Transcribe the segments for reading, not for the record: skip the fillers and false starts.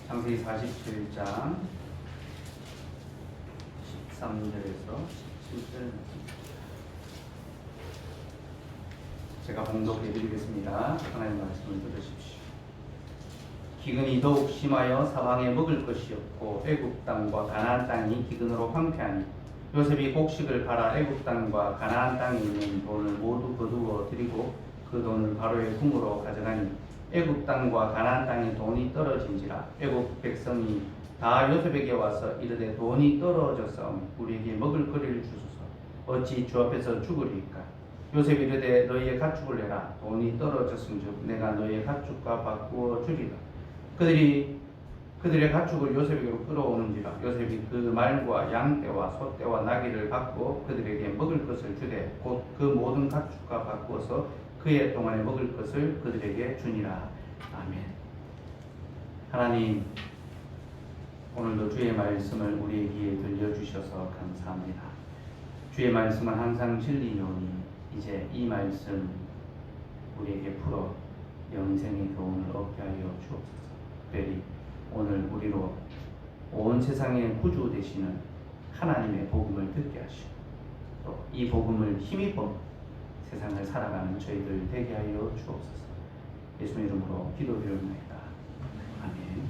창세기 47장 13절에서 17절 제가 봉독해 드리겠습니다. 하나님의 말씀을 들으십시오. 기근이 더욱 심하여 사방에 먹을 것이 없고 애굽 땅과 가나안 땅이 기근으로 황폐하니 요셉이 곡식을 팔아 애굽 땅과 가나안 땅에 있는 돈을 모두 거두어 드리고 그 돈을 바로의 궁으로 가져가니 애굽 땅과 가나안 땅에 돈이 떨어진지라. 애굽 백성이 다 요셉에게 와서 이르되 돈이 떨어져서 우리에게 먹을 거리를 주소서. 어찌 주 앞에서 죽으리까? 요셉이 이르되 너희의 가축을 내라. 돈이 떨어졌은즉 내가 너희의 가축과 바꾸어 주리라. 그들의 가축을 요셉에게로 끌어오는지라. 요셉이 그 말과 양떼와 소떼와 나귀를 바꾸어 그들에게 먹을 것을 주되 곧 그 모든 가축과 바꾸어서 그의 동안에 먹을 것을 그들에게 주니라. 아멘. 하나님, 오늘도 주의 말씀을 우리의 귀에 들려주셔서 감사합니다. 주의 말씀은 항상 진리요니 이제 이 말씀 우리에게 풀어 영생의 교훈을 얻게 하여 주옵소서. 특별히 오늘 우리로 온 세상의 구주 되시는 하나님의 복음을 듣게 하시고 또 이 복음을 힘입어 세상을 살아가는 저희들 되게 하여 주옵소서. 예수님 이름으로 기도드립니다. 아멘.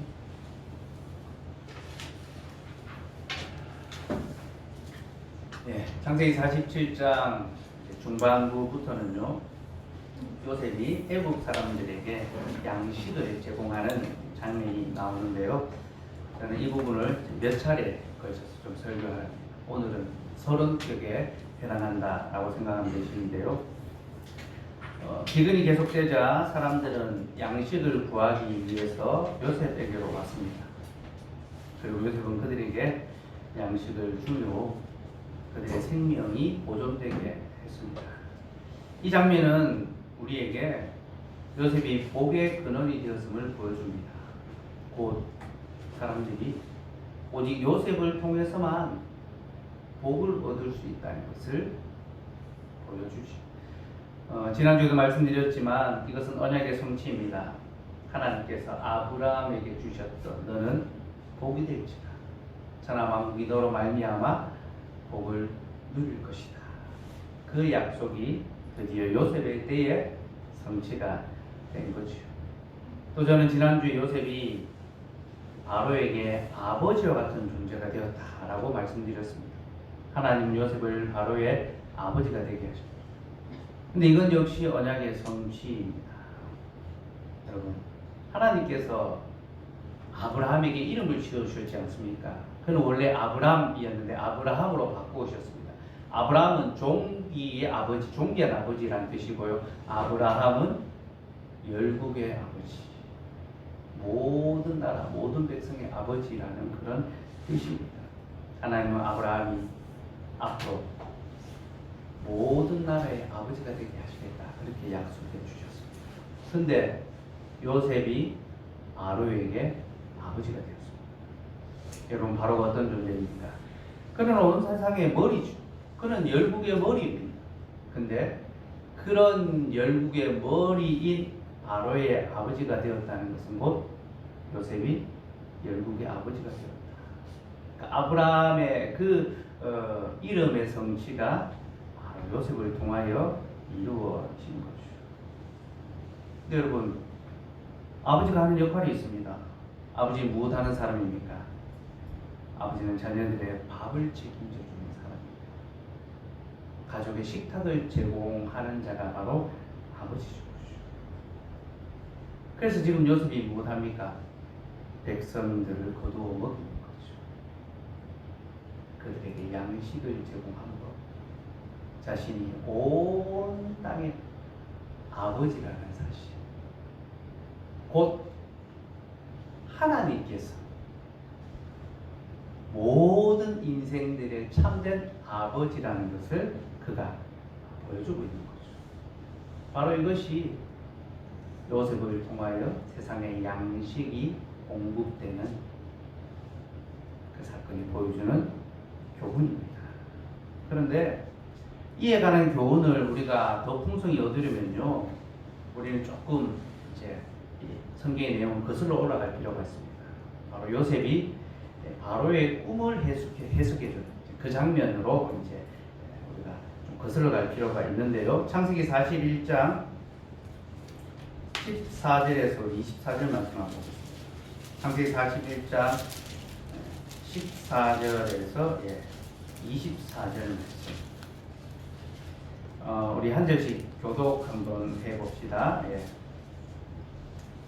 네, 창세기 47장 중반부부터는요, 요셉이 애국 사람들에게 양식을 제공하는 장면이 나오는데요. 저는 이 부분을 몇 차례 걸쳐서 좀 설교합니다. 오늘은 30격에 해당한다라고 생각하면 되시는데요. 기근이 계속되자 사람들은 양식을 구하기 위해서 요셉에게로 왔습니다. 그리고 요셉은 그들에게 양식을 주며 그들의 생명이 보존되게 했습니다. 이 장면은 우리에게 요셉이 복의 근원이 되었음을 보여줍니다. 곧 사람들이 오직 요셉을 통해서만 복을 얻을 수 있다는 것을 보여주시오. 지난주에도 말씀드렸지만 이것은 언약의 성취입니다. 하나님께서 아브라함에게 주셨던 너는 복이 될지라 천하 만국이 너로 말미암아 복을 누릴 것이다. 그 약속이 드디어 요셉의 때에 성취가 된 거죠. 또 저는 지난주에 요셉이 바로에게 아버지와 같은 존재가 되었다라고 말씀드렸습니다. 하나님은 요셉을 바로의 아버지가 되게 하셨습니다. 근데 이건 역시 언약의 성취입니다. 여러분, 하나님께서 아브라함에게 이름을 지어주셨지 않습니까? 그는 원래 아브람이었는데 아브라함으로 바꾸셨습니다. 아브라함은 종기의 아버지, 종기한 아버지라는 뜻이고요. 아브라함은 열국의 아버지, 모든 나라, 모든 백성의 아버지라는 그런 뜻입니다. 하나님은 아브라함이 앞으로 모든 나라의 아버지가 되게 하시겠다, 그렇게 약속해 주셨습니다. 그런데 요셉이 바로에게 아버지가 되었습니다. 여러분, 바로가 어떤 존재입니까? 그는 온 세상의 머리죠. 그는 열국의 머리입니다. 근데 그런 열국의 머리인 바로의 아버지가 되었다는 것은 곧 요셉이 열국의 아버지가 되었다. 그러니까 아브라함의 그 이름의 성취가 바로 요셉을 통하여 이루어진 거죠. 근데 여러분, 아버지가 하는 역할이 있습니다. 아버지는 무엇 하는 사람입니까? 아버지는 자녀들의 밥을 책임져주는 사람입니다. 가족의 식탁을 제공하는 자가 바로 아버지죠. 그래서 지금 요셉이 무엇합니까? 백성들을 거두어 먹이는 거죠. 그들에게 양식을 제공함으로 자신이 온 땅의 아버지라는 사실, 곧 하나님께서 모든 인생들의 참된 아버지라는 것을 그가 보여주고 있는 거죠. 바로 이것이 요셉을 통하여 세상의 양식이 공급되는 그 사건이 보여주는 교훈입니다. 그런데 이에 관한 교훈을 우리가 더 풍성히 얻으려면요, 우리는 조금 이제 성경의 내용을 거슬러 올라갈 필요가 있습니다. 바로 요셉이 바로의 꿈을 해석해주는 그 장면으로 이제 우리가 좀 거슬러 갈 필요가 있는데요. 창세기 41장 14절에서 24절 말씀하고 있습니다. 창세기 41장 14절에서 24절 말씀. 우리 한 절씩 교독 한번 해봅시다.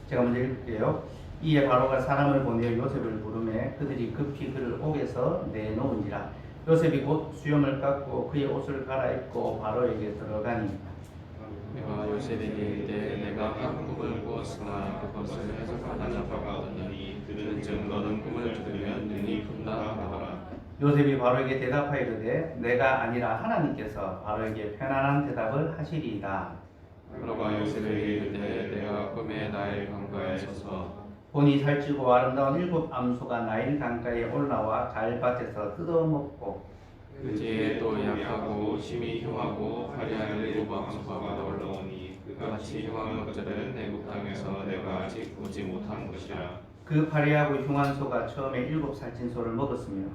제가 먼저 읽을게요. 이에 바로가 사람을 보내어 요셉을 부르매 그들이 급히 그를 옥에서 내놓은지라. 요셉이 곧 수염을 깎고 그의 옷을 갈아입고 바로에게 들어가니 내가 요셉에게 이르되 내가 한 꿈을 꾸었으나 그것을 해석하는 자가 없더니 그런즉 너는 꿈을 들으면 눈이 푼다 하더라. 요셉이 바로에게 대답하여 이르되 내가 아니라 하나님께서 바로에게 편안한 대답을 하시리이다. 바로가 요셉에게 이르되 내가 꿈에 나일 강가에 서서 보니 살찌고 아름다운 7 암소가 나일 강가에 올라와 갈밭에서 뜯어먹고 그 뒤에 또 약하고 심히 흉하고 화려한 7 암소가 올라오니 그같이 흉한 것들은 애굽 땅에서 내가 아직 보지 못한 것이라. 그 화려하고 흉한 소가 처음에 7 살찐 소를 먹었으며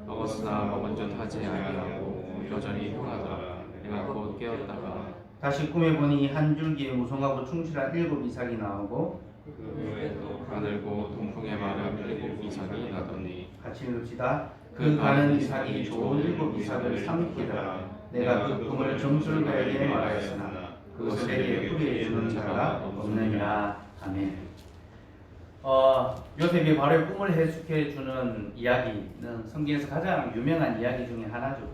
먹었으나 먹은 듯 하지 아니하고 여전히 흉하더라. 내가 곧 깨었다가 다시 꿈에 보니 한 줄기에 무성하고 충실한 7 이삭이 나오고 그 외에도 가늘고 동풍에 마른 7 이삭이 나더니 같이 읽읍시다. 그 가는 이삭이 좋은 7 이삭을 삼키더라. 내가 그 꿈을 점술가에게 말하였으나 그것에게 풀이해 주는 자가 없느니라. 아멘. 요셉이 바로의 꿈을 해석해 주는 이야기는 성경에서 가장 유명한 이야기 중에 하나죠.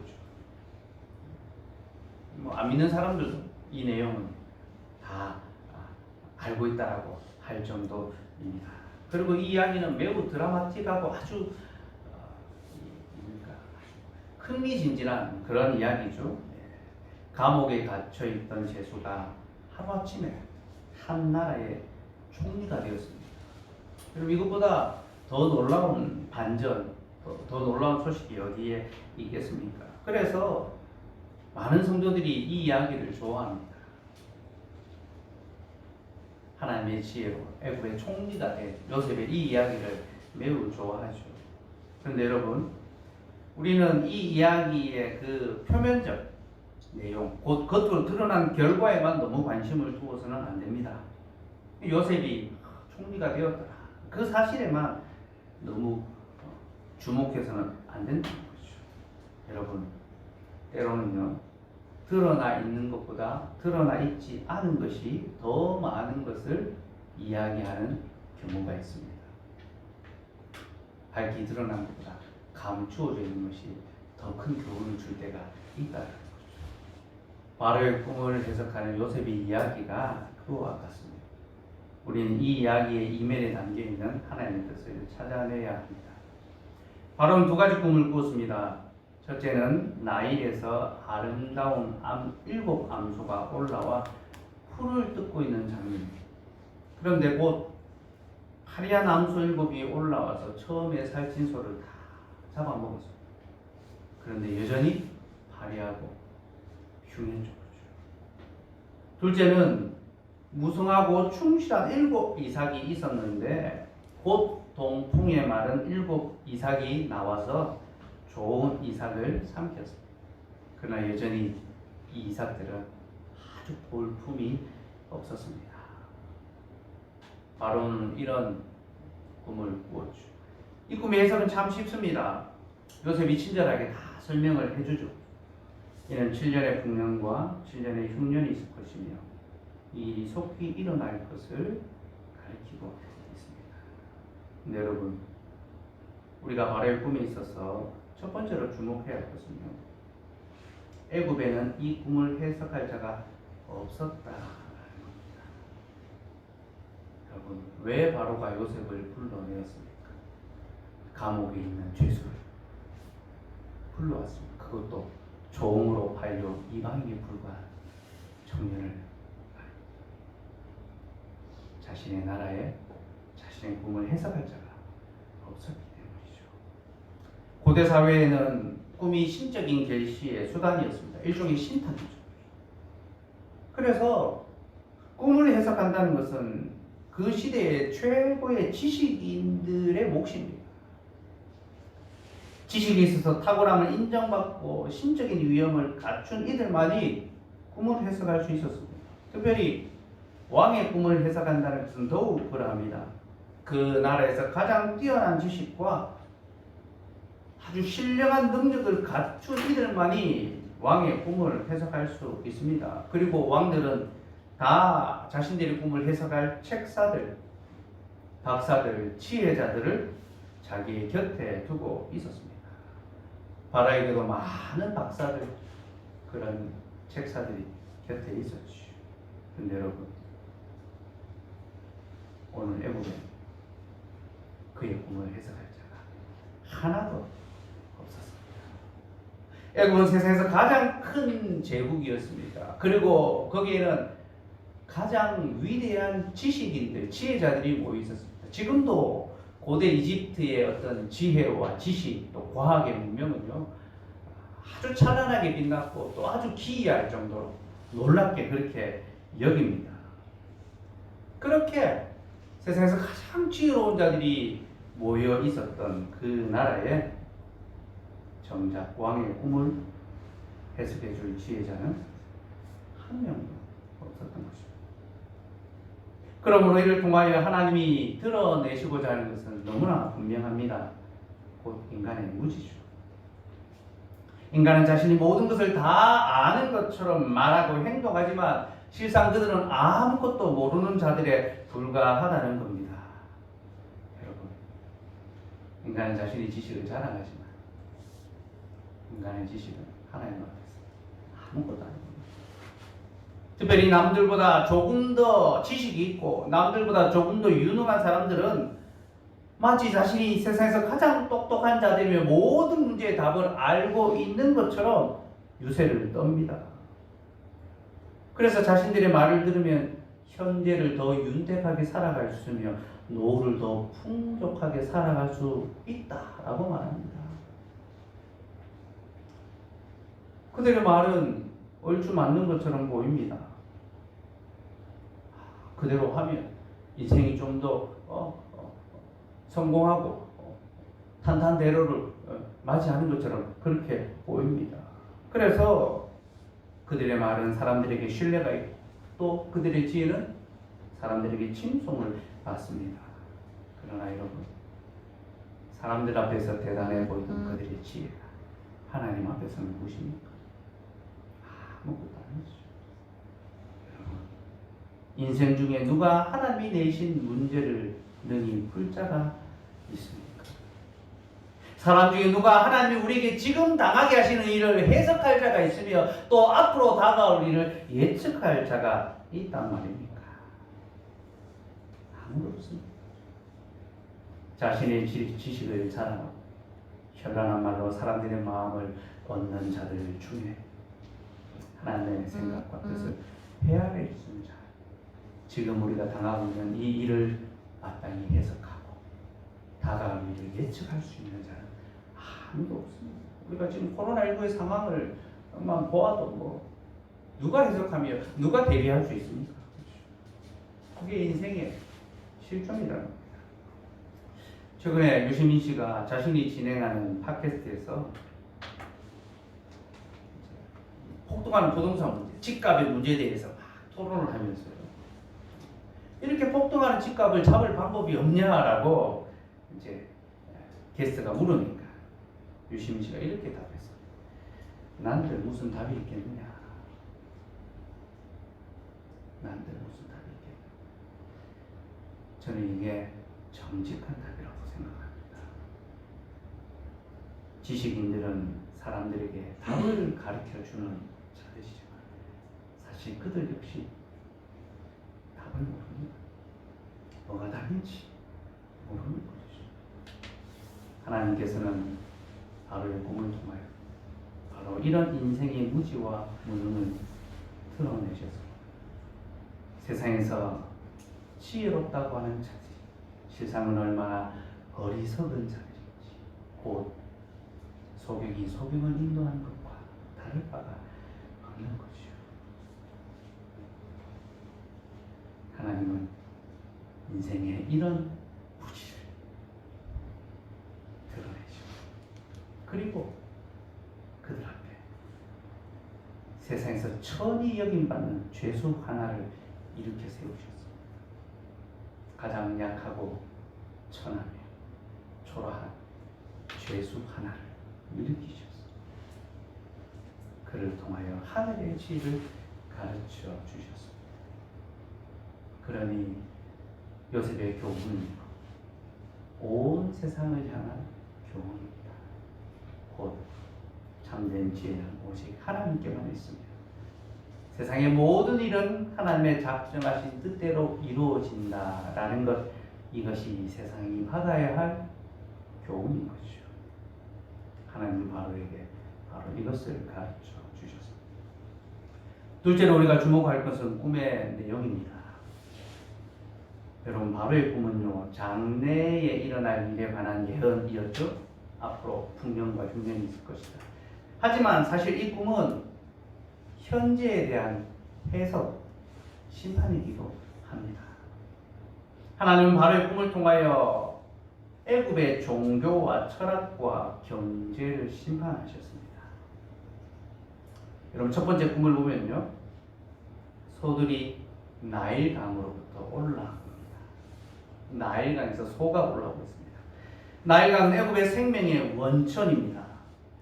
그렇죠? 안 믿는 사람들도 이 내용은 다 알고 있다라고 할 정도입니다. 그리고 이 이야기는 매우 드라마틱하고 아주 흥미진진한 그런 이야기죠. 감옥에 갇혀 있던 제수가 하루아침에 한 나라의 총리가 되었습니다. 그리고 이것보다 더 놀라운 반전, 더 놀라운 소식이 어디에 있겠습니까? 그래서 많은 성도들이 이 이야기를 좋아합니다. 하나님의 지혜로 애굽의 총리가 된 요셉의 이 이야기를 매우 좋아하죠. 그런데 여러분, 우리는 이 이야기의 그 표면적 내용, 곧 겉으로 드러난 결과에만 너무 관심을 두어서는 안 됩니다. 요셉이 총리가 되었더라. 그 사실에만 너무 주목해서는 안 된다는 거죠. 여러분, 때로는요, 드러나 있는 것보다 드러나 있지 않은 것이 더 많은 것을 이야기하는 경우가 있습니다. 밝히 드러난 것보다 감추어져 있는 것이 더 큰 교훈을 줄 때가 있다는 거죠. 바로의 꿈을 해석하는 요셉의 이야기가 그와 같습니다. 우리는 이 이야기의 이면에 담겨있는 하나님의 뜻을 찾아내야 합니다. 바로는 2가지 꿈을 꾸었습니다. 첫째는 나일에서 아름다운 7 암소가 올라와 풀을 뜯고 있는 장면입니다. 그런데 곧 화려한 암소 7이 올라와서 처음에 살찐 소를 다 잡아먹었습니다. 그런데 여전히 화려하고 흉했죠. 둘째는 무성하고 충실한 7 이삭이 있었는데 곧 동풍에 마른 7 이삭이 나와서 좋은 이삭을 삼켰습니다. 그러나 여전히 이 이삭들은 아주 볼품이 없었습니다. 바로는 이런 꿈을 꾸었죠. 이 꿈의 해석은 참 쉽습니다. 요셉이 친절하게 다 설명을 해주죠. 이는 7년의 풍년과 7년의 흉년이 있을 것이며 이 속히 일어날 것을 가리키고 있습니다. 근데 여러분, 우리가 바로의 꿈에 있어서 첫 번째로 주목해야 할 것은요, 애굽에는 이 꿈을 해석할 자가 없었다라는 겁니다. 여러분, 왜 바로가 요셉을 불러내었습니까? 감옥에 있는 죄수를 불러왔습니다. 그것도 종으로 팔려 이방인에 불과한 청년을 자신의 나라에 자신의 꿈을 해석할 자가 없었기 때문이죠. 고대 사회에는 꿈이 신적인 계시의 수단이었습니다. 일종의 신탁이죠. 그래서 꿈을 해석한다는 것은 그 그 시대의 최고의 지식인들의 몫입니다. 지식에 있어서 탁월함을 인정받고 신적인 위엄을 갖춘 이들만이 꿈을 해석할 수 있었습니다. 특별히 왕의 꿈을 해석한다는 것은 더욱 그러합니다. 그 나라에서 가장 뛰어난 지식과 아주 신령한 능력을 갖춘 이들만이 왕의 꿈을 해석할 수 있습니다. 그리고 왕들은 다 자신들의 꿈을 해석할 책사들, 박사들, 지혜자들을 자기 곁에 두고 있었습니다. 바라에게도 많은 박사들, 그런 책사들이 곁에 있었죠. 근데 여러분, 오늘 애국에 그의 꿈을 해석할 자가 하나도 없었습니다. 애국은 세상에서 가장 큰 제국이었습니다. 그리고 거기에는 가장 위대한 지식인들, 지혜자들이 모여 있었습니다. 지금도 고대 이집트의 어떤 지혜와 지식, 또 과학의 문명은요, 아주 찬란하게 빛났고 또 아주 기이할 정도로 놀랍게 그렇게 여깁니다. 그렇게 세상에서 가장 지혜로운 자들이 모여 있었던 그 나라에 정작 왕의 꿈을 해석해 줄 지혜자는 한 명도 없었던 것입니다. 그러므로 이를 통하여 하나님이 드러내시고자 하는 것은 너무나 분명합니다. 곧 인간의 무지죠. 인간은 자신이 모든 것을 다 아는 것처럼 말하고 행동하지만 실상 그들은 아무것도 모르는 자들에 불과하다는 겁니다. 여러분, 인간은 자신의 지식을 자랑하지만 인간의 지식은 하나님 앞에서 아무것도 아닙니다. 특별히 남들보다 조금 더 지식이 있고 남들보다 조금 더 유능한 사람들은 마치 자신이 세상에서 가장 똑똑한 자들이며 모든 문제의 답을 알고 있는 것처럼 유세를 떱니다. 그래서 자신들의 말을 들으면 현재를 더 윤택하게 살아갈 수 있으며 노후를 더 풍족하게 살아갈 수 있다라고 말합니다. 그들의 말은 얼추 맞는 것처럼 보입니다. 그대로 하면 인생이 좀 더 성공하고 탄탄대로를 맞이하는 것처럼 그렇게 보입니다. 그래서 그들의 말은 사람들에게 신뢰가 있고 또 그들의 지혜는 사람들에게 칭송을 받습니다. 그러나 여러분, 사람들 앞에서 대단해 보이던 그들의 지혜가 하나님 앞에서는 무엇입니까? 아무것도 아니죠. 인생 중에 누가 하나님이 내신 문제를 능히 풀 자가 있습니까? 사람 중에 누가 하나님이 우리에게 지금 당하게 하시는 일을 해석할 자가 있으며 또 앞으로 다가올 일을 예측할 자가 있단 말입니까? 아무도 없습니다. 자신의 지식을 자랑하고 현란한 말로 사람들의 마음을 얻는 자들 중에 하나님의 생각과 뜻을 헤아릴 수 있는 자, 지금 우리가 당하고 있는 이 일을 마땅히 해석하고 다가올 일을 예측할 수 있는 자는 아무도 없습니다. 우리가 지금 코로나19의 상황을만 보아도 뭐 누가 해석하며 누가 대비할 수 있습니까? 그게 인생의 실존이라는 겁니다. 최근에 유시민 씨가 자신이 진행하는 팟캐스트에서 폭등하는 부동산 문제, 집값의 문제에 대해서 막 토론을 하면서요. 이렇게 폭등하는 집값을 잡을 방법이 없냐라고 이제 게스트가 물으니까 유시민 씨가 이렇게 답했어요. 난들 무슨 답이 있겠느냐. 난들 무슨 답이 있겠느냐. 저는 이게 정직한 답이라고 생각합니다. 지식인들은 사람들에게 답을 가르쳐주는 자들이지만 사실 그들 역시 답을 모릅니다. 뭐가 답인지 모르는 것이죠. 하나님께서는 바로의 꿈을 통하여 바로 이런 인생의 무지와 무능을 드러내셔서 세상에서 지혜롭다고 하는 자들이 실상은 얼마나 어리석은 자들인지 곧 소경이 소경을 인도하는 것과 다를 바가 없는 것이요. 하나님은 인생의 이런 무지를 드러내시고 그리고 그들 앞에 세상에서 천히 여김받는 죄수 하나를 일으켜 세우셨습니다. 가장 약하고 천하며 초라한 죄수 하나를 일으키셨습니다. 그를 통하여 하늘의 지혜를 가르쳐 주셨습니다. 그러니 요셉의 교훈은 온 세상을 향한 교훈입니다. 곧 참된 지혜는 오직 하나님께만 있습니다. 세상의 모든 일은 하나님의 작정하신 뜻대로 이루어진다라는 것, 이것이 세상이 받아야 할 교훈인 것이죠. 하나님은 바로에게 바로 이것을 가르쳐 주셨습니다. 둘째로 우리가 주목할 것은 꿈의 내용입니다. 여러분, 바로의 꿈은요, 장래에 일어날 일에 관한 예언이었죠. 앞으로 풍년과 흉년이 있을 것이다. 하지만 사실 이 꿈은 현재에 대한 해석, 심판이기도 합니다. 하나님은 바로의 꿈을 통하여 애굽의 종교와 철학과 경제를 심판하셨습니다. 여러분, 첫 번째 꿈을 보면요, 소들이 나일강으로부터 올라옵니다. 나일강에서 소가 올라오고 있습니다. 나일강은 애굽의 생명의 원천입니다.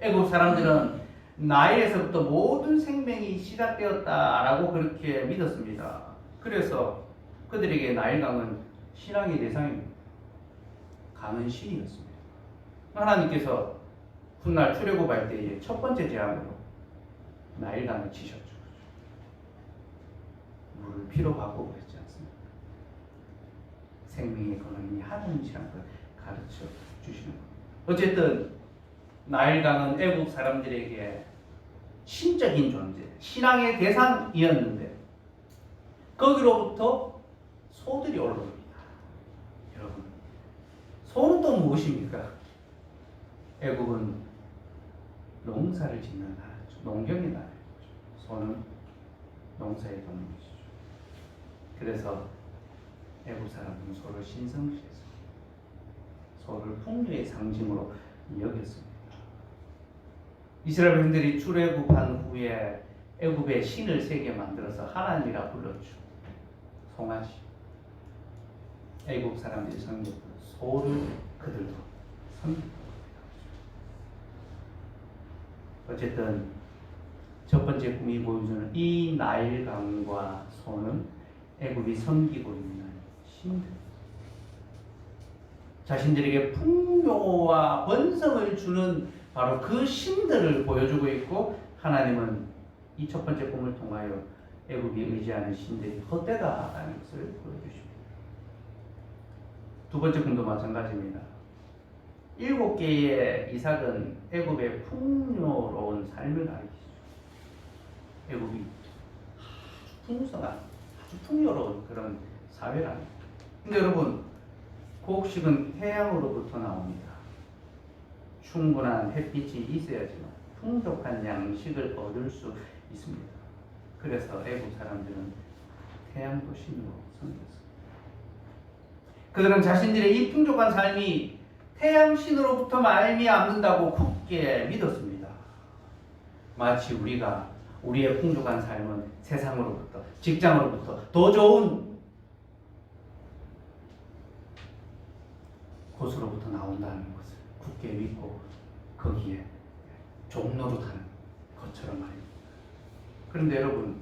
애굽 사람들은 나일에서부터 모든 생명이 시작되었다라고 그렇게 믿었습니다. 그래서 그들에게 나일강은 신앙의 대상입니다. 강은 신이었습니다. 하나님께서 훗날 출애굽할 때의 첫 번째 재앙으로 나일강을 치셨죠. 물을 피로 바꾸고 했지 않습니까? 생명의 근원이 하나님이시라는 걸 가르쳐 주시는 겁니다. 어쨌든 나일강은 애굽 사람들에게 신적인 존재, 신앙의 대상이었는데 거기로부터 소들이 올라옵니다. 여러분, 소는 또 무엇입니까? 애굽은 농사를 짓는 나라죠. 농경의 나라죠. 소는 농사의 동물이죠. 그래서 애굽 사람은 소를 신성시해서 소를 풍요의 상징으로 여겼습니다. 이스라엘 백성들이 출애굽한 후에 애굽의 신을 세게 만들어서 하나님이라 불렀죠. 송아지. 애굽 사람들이 섬겼던 소를 그들도 섬겼던 겁니다. 어쨌든 첫 번째 꿈이 보여주는 이 나일강과 소는 애굽이 섬기고 있는 신들, 자신들에게 풍요와 번성을 주는 바로 그 신들을 보여주고 있고, 하나님은 이 첫 번째 꿈을 통하여 애굽이 의지하는 신들이 헛되다라는 것을 보여주십니다. 두 번째 꿈도 마찬가지입니다. 7개의 이삭은 애굽의 풍요로운 삶을 가리키죠. 애굽이 아주 풍성한, 아주 풍요로운 그런 사회랍니다. 근데 여러분, 곡식은 태양으로부터 나옵니다. 충분한 햇빛이 있어야지만 풍족한 양식을 얻을 수 있습니다. 그래서 애굽 사람들은 태양도 신으로 섬겼습니다. 그들은 자신들의 이 풍족한 삶이 태양신으로부터 말미암는다고 굳게 믿었습니다. 마치 우리가 우리의 풍족한 삶은 세상으로부터, 직장으로부터 더 좋은 곳으로부터 나온다는 것을 굳게 믿고 거기에 종로로타는 것처럼 말입니다. 그런데 여러분,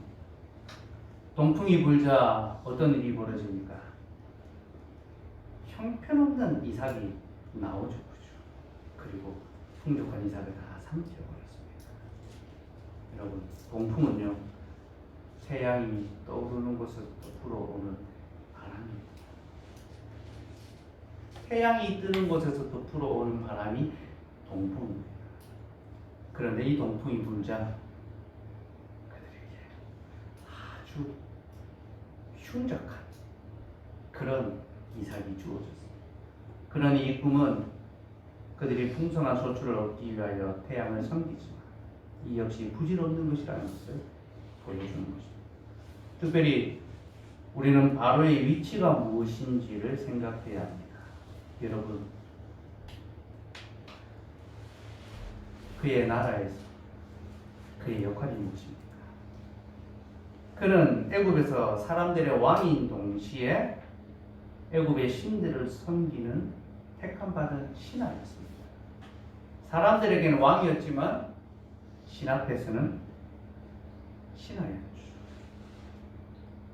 동풍이 불자 어떤 일이 벌어집니까? 형편없는 이삭이 나오죠. 그리고 풍족한 이삭을 다 삼켜버렸습니다. 여러분, 동풍은요, 태양이 떠오르는 곳에서부터 불어오는 바람입니다. 태양이 뜨는 곳에서부터 불어오는 바람이 동풍입니다. 그런데 이 동풍이 불자 그들에게 아주 흉작한 그런 이삭이 주어졌습니다. 그러니 이 꿈은 그들이 풍성한 소출을 얻기 위하여 태양을 섬기지만 이 역시 부질없는 것이라는 것을 보여주는 것입니다. 특별히 우리는 바로의 위치가 무엇인지를 생각해야 합니다. 여러분, 그의 나라에서 그의 역할이 무엇입니까? 그는 애굽에서 사람들의 왕인 동시에 애굽의 신들을 섬기는 택함받은 신하였습니다. 사람들에게는 왕이었지만 신 앞에서는 신하였죠.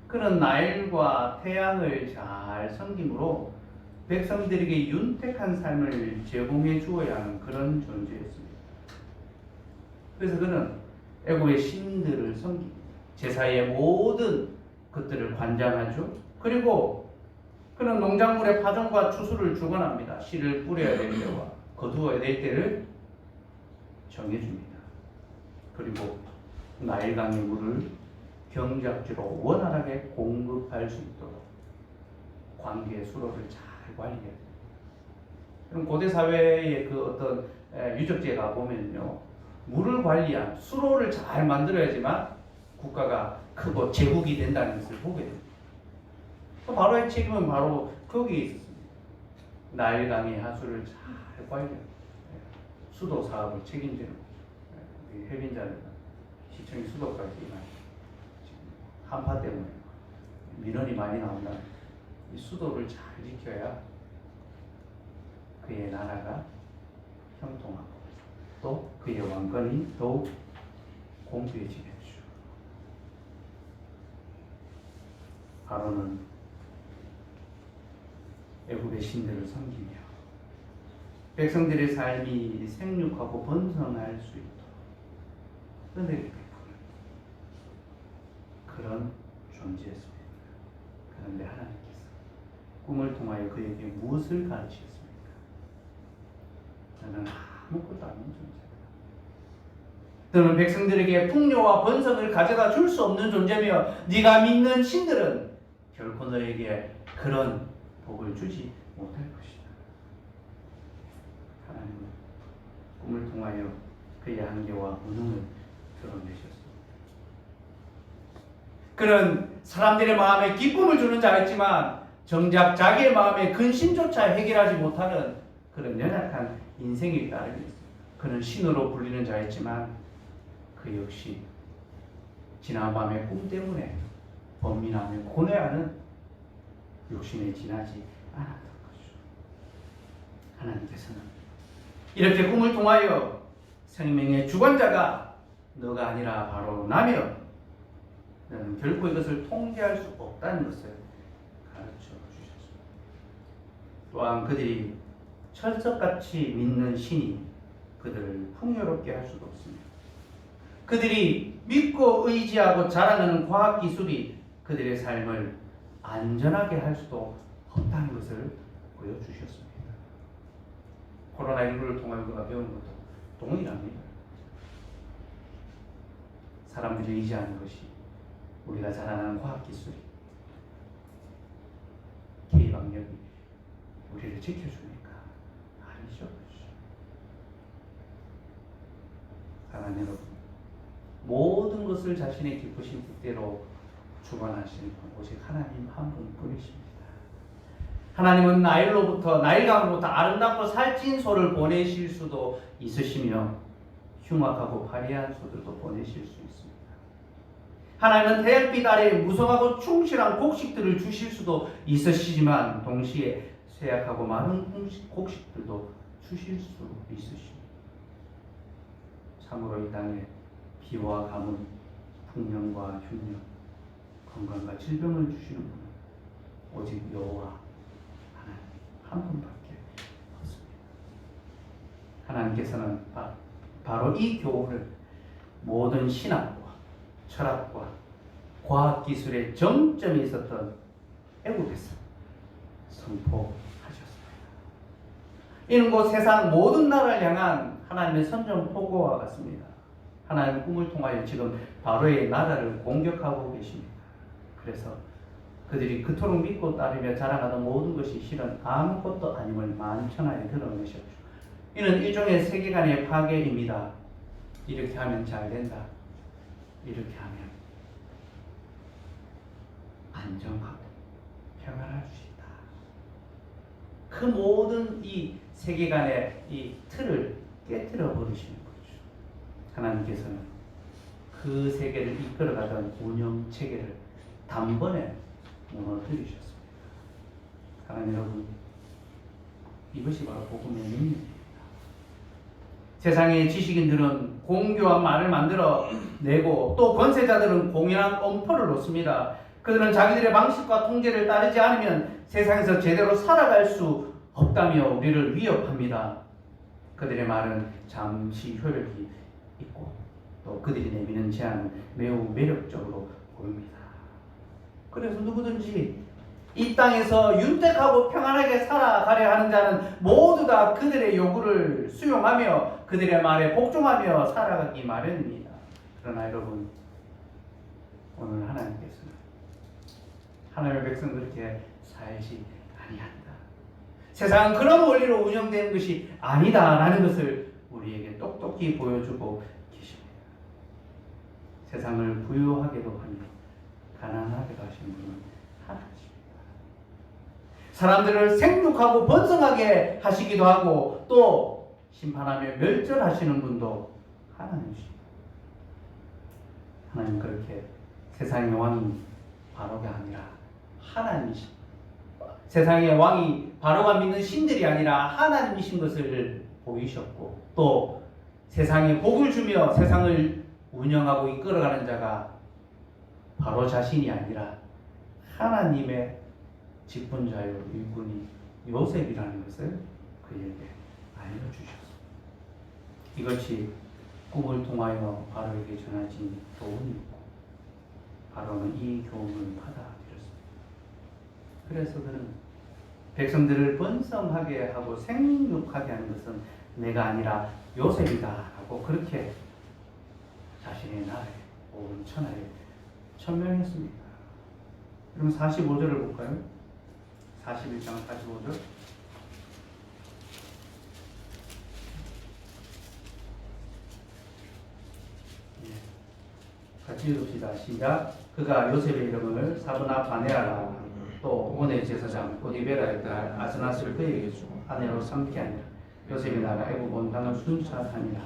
그는 나일과 태양을 잘 섬김으로 백성들에게 윤택한 삶을 제공해 주어야 하는 그런 존재였습니다. 그래서 그는 애굽의 신들을 섬깁니다. 제사의 모든 것들을 관장하죠. 그리고 그는 농작물의 파종과 추수를 주관합니다. 씨를 뿌려야 될 때와 거두어야 될 때를 정해줍니다. 그리고 나일강의 물을 경작지로 원활하게 공급할 수 있도록 관계의 수로를 잘 관리해야 됩니다. 그럼 고대 사회의 그 어떤 유적지에 가보면요, 물을 관리한 수로를 잘 만들어야지만 국가가 크고 제국이 된다는 것을 보게 됩니다. 바로의 책임은 바로 거기에 있었습니다. 나일강의 하수를 잘 관리하고 수도 사업을 책임지는 해빈자는 시청이 수도까지 한파 때문에 민원이 많이 나온다. 이 수도를 잘 지켜야 그의 나라가 형통하고 또 그의 왕권이 더욱 공평해지겠죠. 바로는 애굽의 신들을 섬기며 백성들의 삶이 생육하고 번성할 수 있도록 은혜를 베푸는 그런 존재였습니다. 그런데 하나님께서 꿈을 통하여 그에게 무엇을 가르치셨습니까? 너는 아무것도 아닌 존재다. 너는 백성들에게 풍요와 번성을 가져다 줄 수 없는 존재며 네가 믿는 신들은 결코 너에게 그런 복을 주지 못할 것이다. 하나님은 꿈을 통하여 그의 한계와 무능을 드러내셨습니다. 그는 사람들의 마음에 기쁨을 주는 자였지만 정작 자기의 마음의 근심조차 해결하지 못하는 그런 연약한 인생의 따름이었습니다. 그는 신으로 불리는 자였지만 그 역시 지난 밤의 꿈 때문에 번민하며 고뇌하는 욕심에 지나지 않았던 것이죠. 하나님께서는 이렇게 꿈을 통하여 생명의 주관자가 너가 아니라 바로 나며 너는 결코 이것을 통제할 수 없다는 것을 가르쳐 주셨습니다. 또한 그들이 철석같이 믿는 신이 그들을 풍요롭게 할 수도 없습니다. 그들이 믿고 의지하고 자랑하는 과학기술이 그들의 삶을 안전하게 할 수도 없다는 것을 보여주셨습니다. 코로나19를 통하여 우리가 배우는 것도 동일합니다. 사람들이 의지하는 것이 우리가 자랑하는 과학기술이 K방역이 우리를 지켜줍니까? 아니죠. 사랑하는 여러분, 모든 것을 자신의 기쁘신 뜻대로 주관하시는 분 오직 하나님 한 분뿐이십니다. 하나님은 나일강으로부터 아름답고 살찐 소를 보내실 수도 있으시며 흉악하고 화려한 소들도 보내실 수 있습니다. 하나님은 태양빛 아래 무성하고 충실한 곡식들을 주실 수도 있으시지만 동시에 쇠약하고 마른 곡식들도 주실 수 있으십니다. 참으로 이 땅에 비와 가뭄, 풍년과 흉년, 건강과 질병을 주시는 분은 오직 여호와 하나님 한 분밖에 없습니다. 하나님께서는 바로 이 교훈을 모든 신학과 철학과 과학기술의 정점이 있었던 애국에서 선포하셨습니다. 이는 곧 세상 모든 나라를 향한 하나님의 선전포고와 같습니다. 하나님의 꿈을 통하여 지금 바로의 나라를 공격하고 계십니다. 그래서 그들이 그토록 믿고 따르며 자랑하던 모든 것이 실은 아무것도 아님을 만천하에 드러내셨죠. 이는 일종의 세계관의 파괴입니다. 이렇게 하면 잘 된다. 이렇게 하면 안정하고 평안할 수 있다. 그 모든 이 세계관의 이 틀을 깨뜨려 버리시는 거죠. 하나님께서는 그 세계를 이끌어가던 운영 체계를 단번에 무너뜨리셨습니다. 사랑하는 여러분, 이것이 바로 복음의 능력입니다. 세상의 지식인들은 공교한 말을 만들어 내고 또 권세자들은 공연한 엄포를 놓습니다. 그들은 자기들의 방식과 통제를 따르지 않으면 세상에서 제대로 살아갈 수 없다며 우리를 위협합니다. 그들의 말은 잠시 효력이 있고 또 그들이 내미는 제안은 매우 매력적으로 보입니다. 그래서 누구든지 이 땅에서 윤택하고 평안하게 살아가려 하는 자는 모두 다 그들의 요구를 수용하며 그들의 말에 복종하며 살아가기 마련입니다. 그러나 여러분, 오늘 하나님께서는 하나님의 백성 그렇게 살지 아니한다. 세상은 그런 원리로 운영되는 것이 아니다라는 것을 우리에게 똑똑히 보여주고 계십니다. 세상을 부유하게도 하며 가난하게도 하시는 분은 하나님이십니다. 사람들을 생육하고 번성하게 하시기도 하고 또 심판하며 멸절하시는 분도 하나님이십니다. 하나님 그렇게 세상의 왕이 바로가 아니라 하나님이십니다. 세상의 왕이 바로가 믿는 신들이 아니라 하나님이신 것을 보이셨고 또 세상에 복을 주며 세상을 운영하고 이끌어가는 자가 바로 자신이 아니라 하나님의 직분자요 일꾼이 요셉이라는 것을 그에게 알려주셨습니다. 이것이 꿈을 통하여 바로에게 전해진 교훈이고 바로는 이 교훈을 받아들였습니다. 그래서 그는 백성들을 번성하게 하고 생육하게 하는 것은 내가 아니라 요셉이다 라고 그렇게 자신의 나라에 온 천하에 천명했습니다. 그럼 45절을 볼까요? 41장 45절. 같이 읽읍시다. 시작. 그가 요셉의 이름을 사브나 바네아라 또 온의 제사장 보디베라의 딸 아스나스를 그에게 주고 아내로 삼게 하니라. 요셉이 나가 애굽 온 땅을 순찰하니라.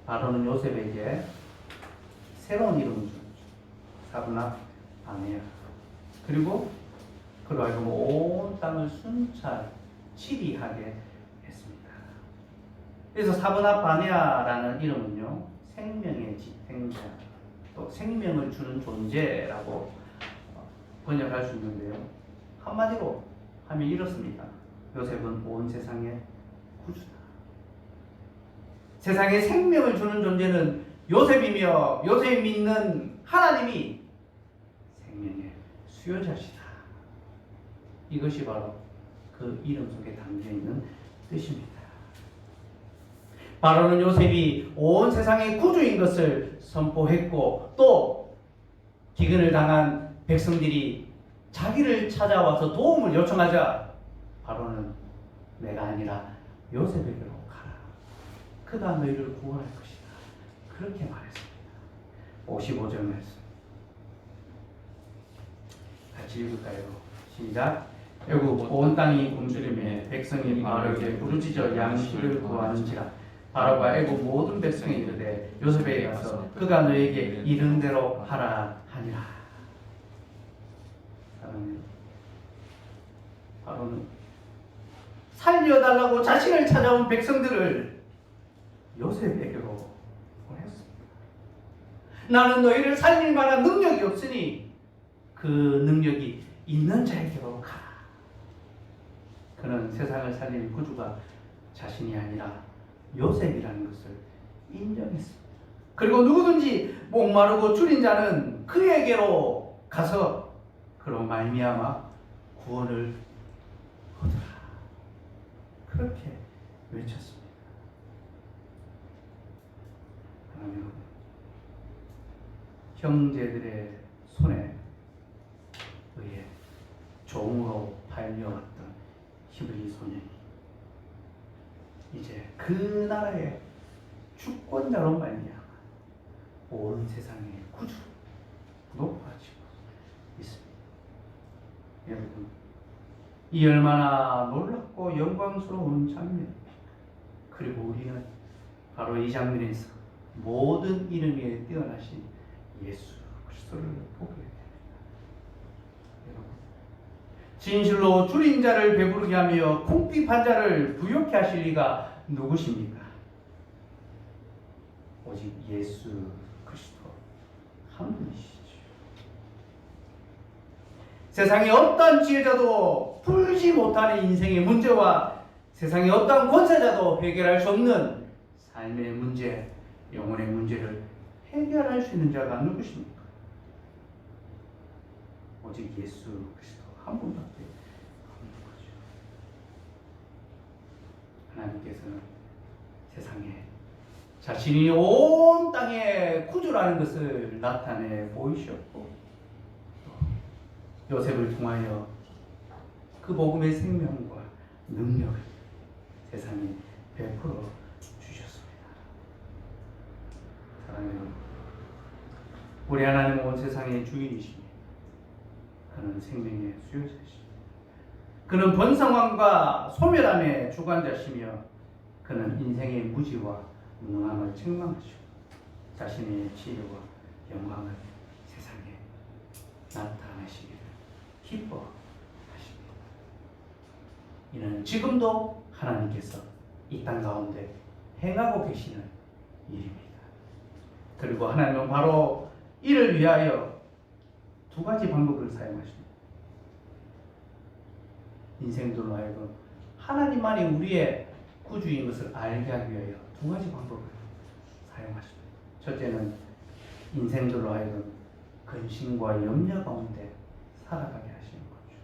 바로는 요셉에게 새로운 이름을 주었죠. 사브나 바네아. 그리고 그로 하여금 온 땅을 순찰 치리하게 했습니다. 그래서 사브나 바네아라는 이름은요, 생명의 집행자, 또 생명을 주는 존재라고 번역할 수 있는데요. 한마디로 하면 이렇습니다. 요셉은 온 세상의 구주다. 세상에 생명을 주는 존재는 요셉이며 요셉이 믿는 하나님이 생명의 수요자시다. 이것이 바로 그 이름 속에 담겨있는 뜻입니다. 바로는 요셉이 온 세상의 구주인 것을 선포했고 또 기근을 당한 백성들이 자기를 찾아와서 도움을 요청하자 바로는 내가 아니라 요셉에게로 가라. 그가 너희를 구원할 것이다. 그렇게 말했습니다. 55절 말씀 같이 읽을까요? 시작. 애굽 온 땅이 굶주림에 백성이 바로에게 부르짖어 양식을 구하는지라. 바로가 애굽 모든 백성이 이르되 요셉에게 가서 그가 너에게 이른 대로 하라 하니라. 바로는 살려달라고 자신을 찾아온 백성들을 요셉에게로 보냈습니다. 나는 너희를 살릴 만한 능력이 없으니 그 능력이 있는 자에게로 가라. 그는 세상을 살릴 구주가 자신이 아니라 요셉이라는 것을 인정했습니다. 그리고 누구든지 목마르고 줄인 자는 그에게로 가서 그로 말미암아 구원을 얻으라. 그렇게 외쳤습니다. 하나님, 형제들의 손에 의해 종으로 팔려왔던 히브리 소년이 이제 그 나라의 주권자로 말미암아 온 세상의 구주 높아지고 여러분, 이 얼마나 놀랍고 영광스러운 장면. 그리고 우리는 바로 이 장면에서 모든 이름에 뛰어나신 예수 그리스도를 보게 됩니다. 여러분, 진실로 줄인 자를 배부르게 하며 궁핍한 자를 부욕케 하실 리가 누구십니까? 오직 예수 그리스도 한 분이시죠. 세상에 어떤 지혜자도 풀지 못하는 인생의 문제와 세상에 어떤 권세자도 해결할 수 없는 삶의 문제, 영혼의 문제를 해결할 수 있는 자가 누구십니까? 오직 예수 그리스도 한 분밖에 없는 거죠. 하나님께서는 세상에 자신이 온 땅에 구주라는 것을 나타내 보이셨고, 또 요셉을 통하여 그 복음의 생명과 능력을 세상에 베풀어 주셨습니다. 사랑하는 여러분, 우리 하나님은 온 세상의 주인이시니 그는 생명의 수요자이시니 그는 번성함과 소멸함의 주관자시며 그는 인생의 무지와 무능함을 책망하시고 자신의 지혜와 영광을 세상에 나타내시기를 기뻐하십니다. 이는 지금도 하나님께서 이 땅 가운데 행하고 계시는 일입니다. 그리고 하나님은 바로 이를 위하여 두 가지 방법을 사용하십니다. 인생들로 하여금 하나님만이 우리의 구주인 것을 알게 하기 위하여 두 가지 방법을 사용하십니다. 첫째는 인생들로 하여금 근심과 염려 가운데 살아가게 하시는 거죠.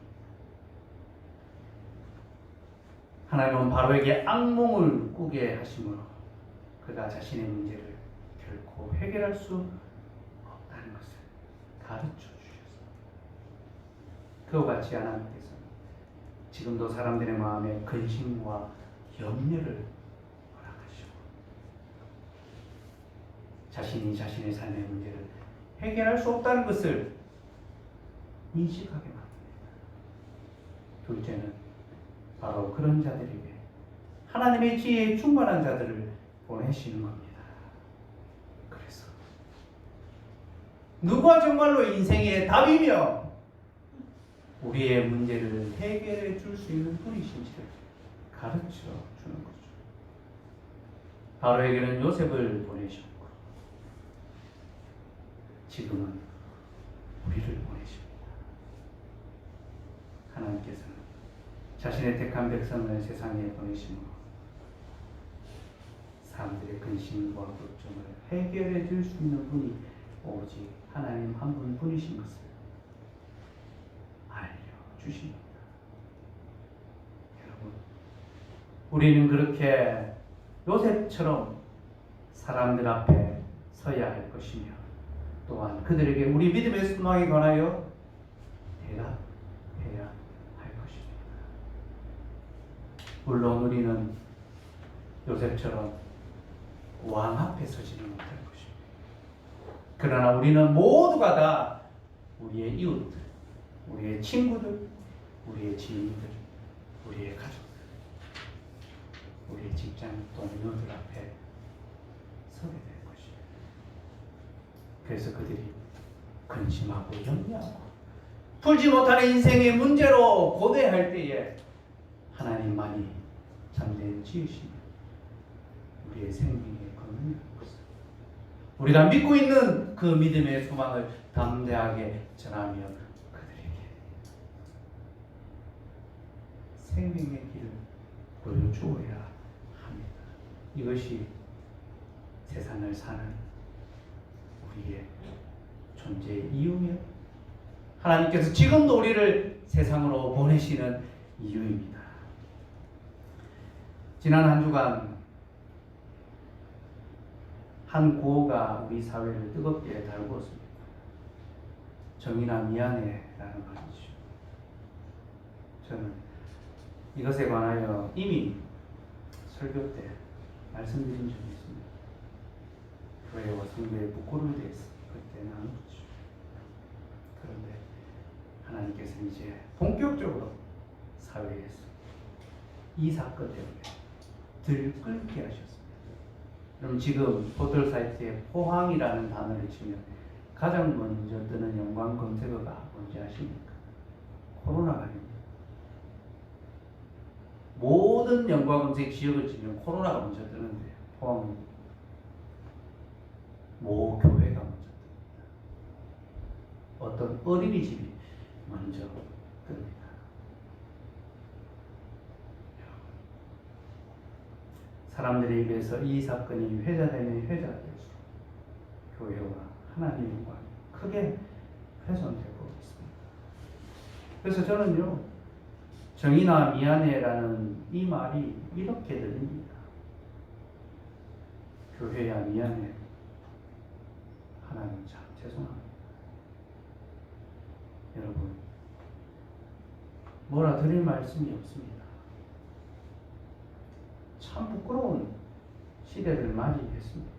하나님은 바로에게 악몽을 꾸게 하심으로 그가 자신의 문제를 결코 해결할 수 없다는 것을 가르쳐 주셨습니다. 그와 같이 하나님께서는 지금도 사람들의 마음에 근심과 염려를 허락하시고 자신이 자신의 삶의 문제를 해결할 수 없다는 것을 인식하게 합니다. 둘째는 바로 그런 자들에게 하나님의 지혜에 충만한 자들을 보내시는 겁니다. 그래서 누가 정말로 인생의 답이며 우리의 문제를 해결해 줄 수 있는 분이신지를 가르쳐 주는 거죠. 바로에게는 요셉을 보내셨고 지금은 우리를 보내십니다. 하나님께서는 자신의 택한 백성을 세상에 보내심으로 사람들의 근심과 걱정을 해결해 줄 수 있는 분이 오직 하나님 한 분뿐이신 것을 알려주십니다. 여러분, 우리는 그렇게 요셉처럼 사람들 앞에 서야 할 것이며 또한 그들에게 우리 믿음의 소망에 관하여 대답해야 할 것입니다. 물론 우리는 요셉처럼 왕 앞에 서지는 못할 것입니다. 그러나 우리는 모두가 다 우리의 이웃들, 우리의 친구들, 우리의 지인들, 우리의 가족들, 우리의 직장 동료들 앞에 서게 될 것입니다. 그래서 그들이 근심하고 염려하고 풀지 못하는 인생의 문제로 고대할 때에 하나님만이 참된 지으시며 우리의 생명의 근원이 것을 우리가 믿고 있는 그 믿음의 소망을 담대하게 전하며 그들에게 생명의 길을 보여주어야 합니다. 이것이 세상을 사는 우리의 존재의 이유며 하나님께서 지금도 우리를 세상으로 보내시는 이유입니다. 지난 한 주간 한 구호가 우리 사회를 뜨겁게 달구었습니다. 정의나 미안해 라는 말이죠. 저는 이것에 관하여 이미 설교 때 말씀드린 적이 있습니다. 교회와 성도의 부끄러움에 대해서 그때 나눴죠. 그런데 하나님께서 이제 본격적으로 사회에서 이 사건 때문에 들끓게 하셨습니다. 그럼 지금 포털 사이트에 포항이라는 단어를 치면 가장 먼저 뜨는 연관 검색어가 뭔지 아십니까? 코로나가 아닙니다. 모든 연관 검색 지역을 치면 코로나가 먼저 뜨는데 포항은 모 교회가 먼저 뜹니다. 어떤 어린이집이 먼저 뜹니다. 사람들에 비해서 이 사건이 회자되면 회자될수록 교회와 하나님의 영광이 크게 훼손되고 있습니다. 그래서 저는요, 정의나 미안해라는 이 말이 이렇게 들립니다. 교회야 미안해. 하나님 참 죄송합니다. 여러분, 뭐라 드릴 말씀이 없습니다. 참 부끄러운 시대를 맞이했습니다.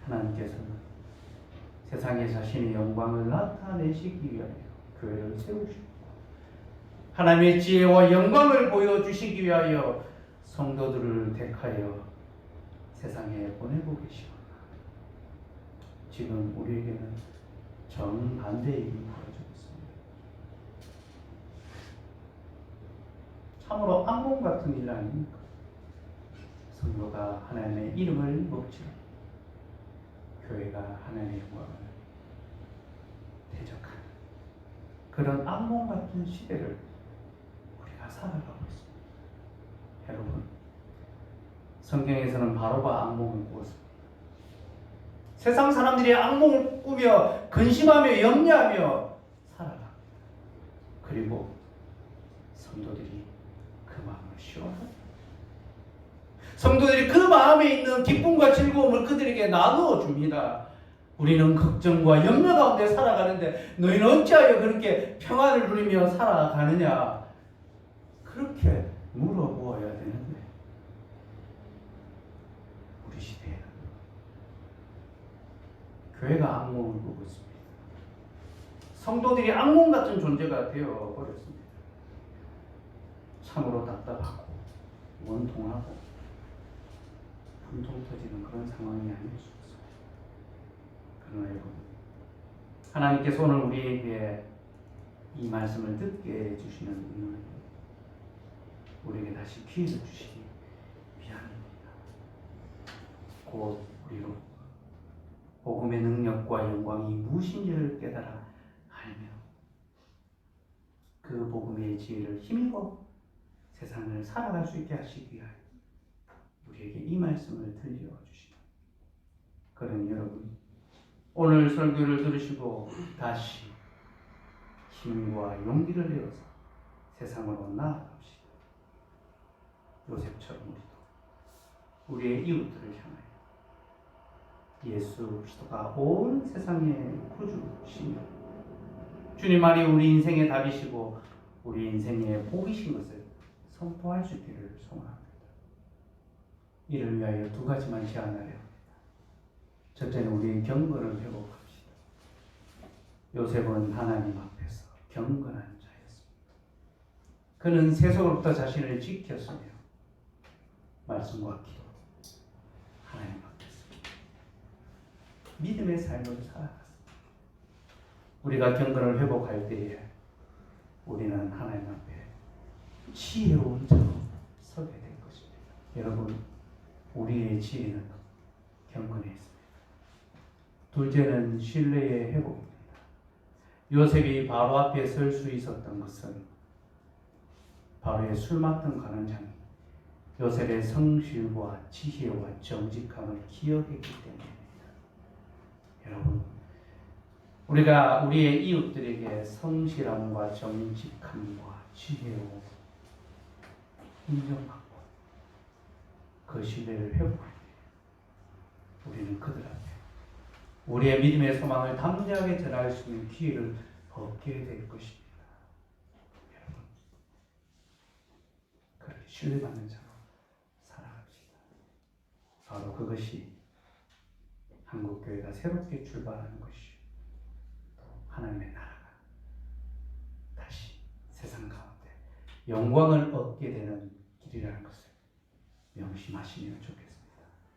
하나님께서는 세상에 자신의 영광을 나타내시기 위하여 교회를 세우시고 하나님의 지혜와 영광을 보여주시기 위하여 성도들을 택하여 세상에 보내고 계시구나. 지금 우리에게는 정반대의 일이 벌어지고 있습니다. 참으로 악몽 같은 일 아닙니까? 성도가 하나님의 이름을 먹지 교회가 하나님의 영광을 대적하는 그런 악몽 같은 시대를 우리가 살아가고 있습니다. 여러분, 성경에서는 바로가 악몽을 꾸었습니다. 세상 사람들이 악몽을 꾸며 근심하며 염려하며 살아갑니다. 그리고 성도들이 그 마음을 시원합니다. 성도들이 그 마음에 있는 기쁨과 즐거움을 그들에게 나누어 줍니다. 우리는 걱정과 염려 가운데 살아가는데 너희는 어찌하여 그렇게 평안을 누리며 살아가느냐? 그렇게 물어보아야 되는데 우리 시대에는 교회가 악몽을 꾸고 있습니다. 성도들이 악몽 같은 존재가 되어버렸습니다. 참으로 답답하고 원통하고 분통 터지는 그런 상황이 아닐 수 없습니다. 그러나 여러분, 하나님께서 오늘 우리에게 이 말씀을 듣게 해주시는 이유는 우리에게 다시 기회를 주시기 위함입니다. 곧 우리로 복음의 능력과 영광이 무엇인지를 깨달아 알며 그 복음의 지혜를 힘입어 세상을 살아갈 수 있게 하시기 위하여 우리에게 이 말씀을 들려주시다. 그러니 여러분, 오늘 설교를 들으시고 다시 힘과 용기를 내어서 세상으로 나아갑시다. 요셉처럼 우리도 우리의 이웃들을 향하여 예수 그리스도가 온 세상의 구주시며 주님만이 우리 인생의 답이시고 우리 인생의 복이신 것을 선포할 수 있기를 소원합니다. 이를 위하여 두 가지만 제안하려 합니다. 첫째는 우리의 경건을 회복합시다. 요셉은 하나님 앞에서 경건한 자였습니다. 그는 세속으로부터 자신을 지켰으며 말씀과 기도, 하나님 앞에서 믿음의 삶을 살아갔습니다. 우리가 경건을 회복할 때에 우리는 하나님 앞에 지혜로운 자로 서게 될 것입니다. 여러분, 우리의 지혜는 경건에 있습니다. 둘째는 신뢰의 회복입니다. 요셉이 바로 앞에 설 수 있었던 것은 바로의 술 맡은 관원장이 요셉의 성실과 지혜와 정직함을 기억했기 때문입니다. 여러분, 우리가 우리의 이웃들에게 성실함과 정직함과 지혜로 인정받고 그 신뢰를 회복할 때 우리는 그들 앞에 우리의 믿음의 소망을 담대하게 전할 수 있는 기회를 얻게 될 것입니다. 여러분, 그렇게 신뢰받는 자로 살아갑시다. 바로 그것이 한국교회가 새롭게 출발하는 것이요, 또 하나님의 나라가 세상 가운데 영광을 얻게 되는 길이라는 것을 명심하시면 좋겠습니다.